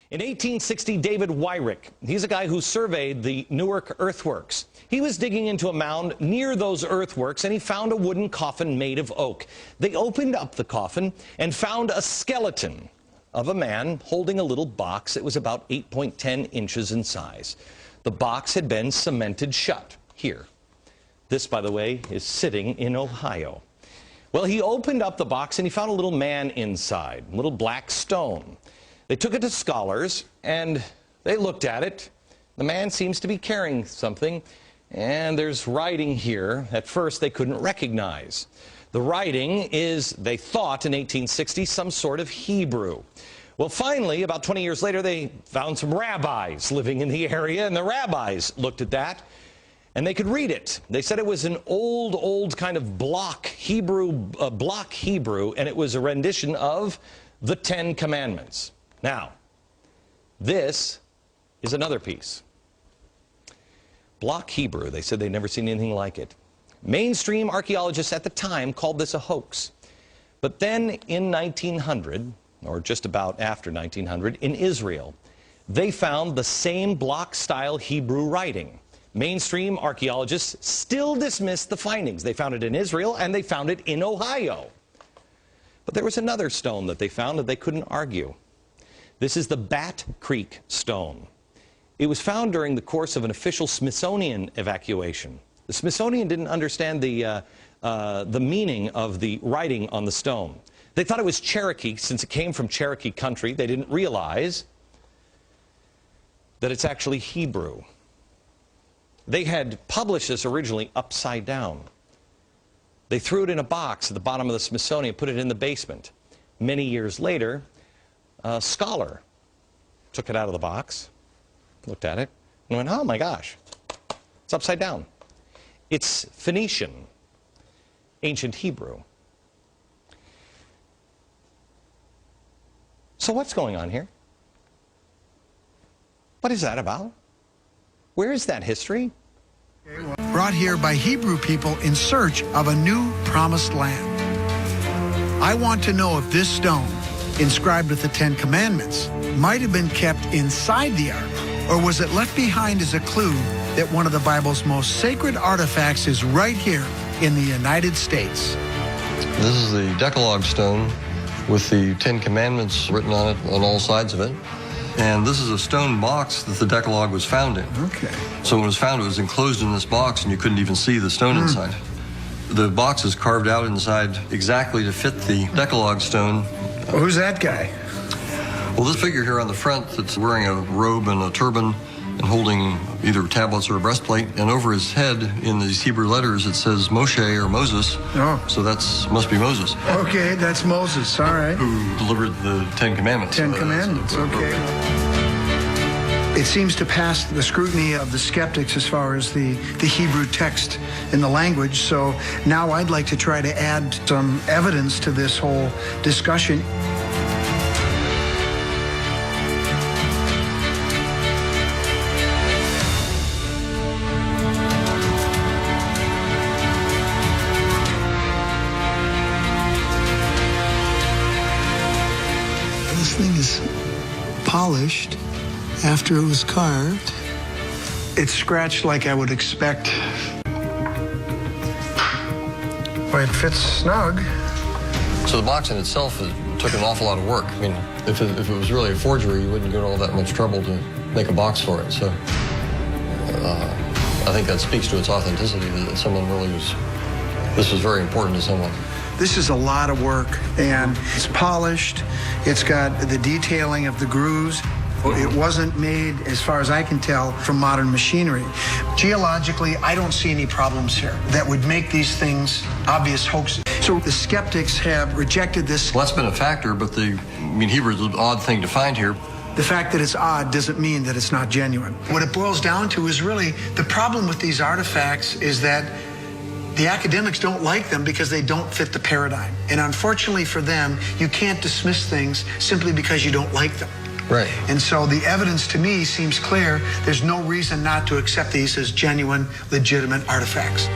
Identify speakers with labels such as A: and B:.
A: In 1860, David Wyrick, he's a guy who surveyed the Newark earthworks. He was digging into a mound near those earthworks, and he found a wooden coffin made of oak. They opened up the coffin and found a skeleton of a man holding a little box. It was about 8.10 inches in size. The box had been cemented shut here. This, by the way, is sitting in Ohio. Well, he opened up the box and he found a little man inside, a little black stone. They took it to scholars, and they looked at it. The man seems to be carrying something, and there's writing here at first they couldn't recognize. The writing is, they thought in 1860, some sort of Hebrew. Well, finally, about 20 years later, they found some rabbis living in the area, and the rabbis looked at that, and they could read it. They said it was an old kind of block Hebrew, and it was a rendition of the Ten Commandments. Now, this is another piece. Block Hebrew, they said they'd never seen anything like it. Mainstream archaeologists at the time called this a hoax. But then in 1900, or just about after 1900, in Israel, they found the same block-style Hebrew writing. Mainstream archaeologists still dismissed the findings. They found it in Israel, and they found it in Ohio. But there was another stone that they found that they couldn't argue. This is the Bat Creek stone. It was found during the course of an official Smithsonian evacuation. The Smithsonian didn't understand the meaning of the writing on the stone. They thought it was Cherokee, since it came from Cherokee country. They didn't realize that it's actually Hebrew. They had published this originally upside down. They threw it in a box at the bottom of the Smithsonian, put it in the basement. Many years later, a scholar took it out of the box, looked at it, and went, oh my gosh, it's upside down. It's Phoenician, ancient Hebrew. So what's going on here? What is that about? Where is that history?
B: Brought here by Hebrew people in search of a new promised land. I want to know if this stone, inscribed with the Ten Commandments, might have been kept inside the ark, or was it left behind as a clue that one of the Bible's most sacred artifacts is right here in the United States?
C: This is the Decalogue Stone with the Ten Commandments written on it on all sides of it. And this is a stone box that the Decalogue was found in.
B: Okay.
C: So when it was found, it was enclosed in this box, and you couldn't even see the stone inside. The box is carved out inside exactly to fit the Decalogue Stone.
B: Well, who's that guy?
C: Well, this figure here on the front that's wearing a robe and a turban and holding either tablets or a breastplate, and over his head in these Hebrew letters it says Moshe or Moses.
B: Oh.
C: So must be Moses.
B: Okay, that's Moses, all right.
C: Who delivered the Ten Commandments.
B: Ten Commandments, okay. It seems to pass the scrutiny of the skeptics as far as the Hebrew text in the language, so now I'd like to try to add some evidence to this whole discussion. This thing is polished after it was carved. It's scratched like I would expect. Well, it fits snug.
C: So the box in itself took an awful lot of work. I mean, if it was really a forgery, you wouldn't go to all that much trouble to make a box for it. So I think that speaks to its authenticity, that someone really this was very important to someone.
B: This is a lot of work, and it's polished. It's got the detailing of the grooves. It wasn't made, as far as I can tell, from modern machinery. Geologically, I don't see any problems here that would make these things obvious hoaxes. So the skeptics have rejected this.
C: Well, that's been a factor, but Hebrew is an odd thing to find here.
B: The fact that it's odd doesn't mean that it's not genuine. What it boils down to is really the problem with these artifacts is that the academics don't like them because they don't fit the paradigm. And unfortunately for them, you can't dismiss things simply because you don't like them.
C: Right.
B: And so the evidence to me seems clear. There's no reason not to accept these as genuine, legitimate artifacts.